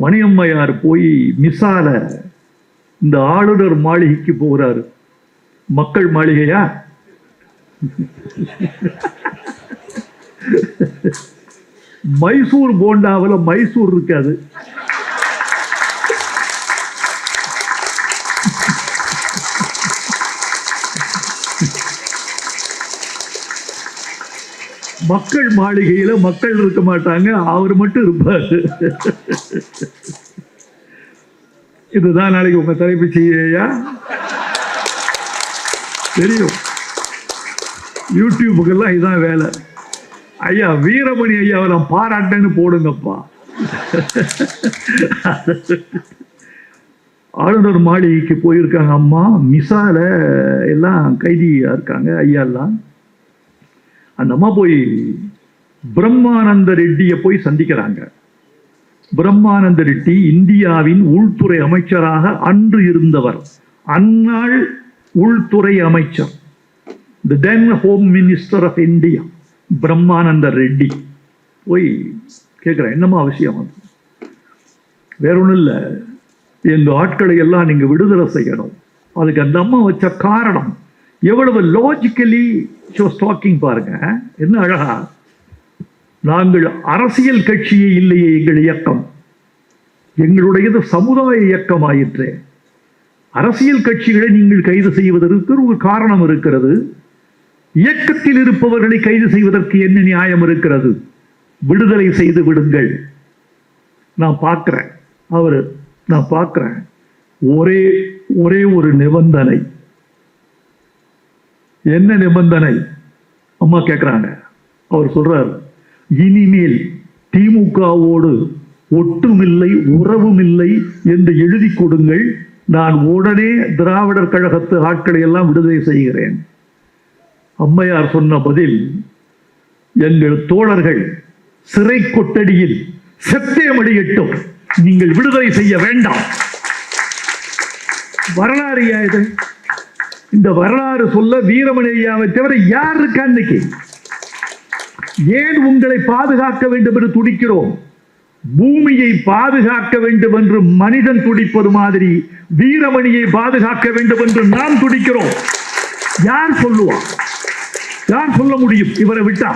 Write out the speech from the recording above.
மணியம்மையார் போய் மிசால இந்த ஆளுநர் மாளிகைக்கு போகிறாரு. மக்கள் மாளிகையா? மைசூர் போண்டாவில் மைசூர் இருக்காது. மக்கள் மாளிகையில மக்கள் இருக்க மாட்டாங்க, அவர் மட்டும் இருப்பார். இதுதான் நாளைக்கு உங்க தலைப்பு செய்யா தெரியும். யூடியூபுக்கெல்லாம் இதுதான் வேலை. ஐயா வீரமணி ஐயாவை நான் பாராட்டேன்னு போடுங்கப்பா. ஆளுநர் மாளிகைக்கு போயிருக்காங்க அம்மா. மிசால எல்லாம் கைதியா இருக்காங்க ஐயா எல்லாம். அந்த அம்மா போய் பிரம்மானந்த ரெட்டியை போய் சந்திக்கிறாங்க. பிரம்மானந்த ரெட்டி இந்தியாவின் உள்துறை அமைச்சராக அன்று இருந்தவர். அந்நாள் உள்துறை அமைச்சர், the then home minister of India Brahmananda Reddy. போய் கேட்குறேன், என்னமா அவசியம்? வேற ஒன்றும் இல்லை, எங்க ஆட்களை எல்லாம் நீங்க விடுதலை செய்யணும். அதுக்கு அந்த அம்மா வச்ச காரணம் எவ்வளவு லாஜிக்கலி டாக்கிங் பாருங்க, என்ன அழகா. நாங்கள் அரசியல் கட்சியே இல்லையே, எங்கள் இயக்கம் எங்களுடையது சமுதாய இயக்கம் ஆயிற்றே. அரசியல் கட்சிகளை நீங்கள் கைது செய்வதற்கு ஒரு காரணம் இருக்கிறது. இயக்கத்தில் இருப்பவர்களை கைது செய்வதற்கு என்ன நியாயம் இருக்கிறது? விடுதலை செய்து விடுங்கள். நான் பார்க்கிறேன் நான் பார்க்கிறேன் ஒரே ஒரு நிபந்தனை. என்ன நிபந்தனை? அம்மா கேட்கிறாங்க. அவர் சொல்றார், இனிமேல் திமுகவோடு ஒட்டுமில்லை உறவும் இல்லை என்று எழுதி கொடுங்கள், நான் உடனே திராவிடர் கழகத்து ஆட்களை எல்லாம் விடுதலை செய்கிறேன். அம்மையார் சொன்ன பதில், எங்கள் தோழர்கள் சிறை கொட்டடியில் செத்தே மடியட்டும், நீங்கள் விடுதலை செய்ய வேண்டாம். வரலாறு இது. இந்த வரலாறு சொல்ல வீரமணி ஐயாவை தவிர யார் இருக்கா இன்னைக்கு? ஏன் உங்களை பாதுகாக்க வேண்டும் என்று துடிக்கிறோம்? பூமியை பாதுகாக்க வேண்டும் என்று மனிதன் துடிப்பது மாதிரி வீரமணியை பாதுகாக்க வேண்டும் என்று நாம் துடிக்கிறோம். யார் சொல்லுவார்? யார் சொல்ல முடியும் இவரை விட்டா?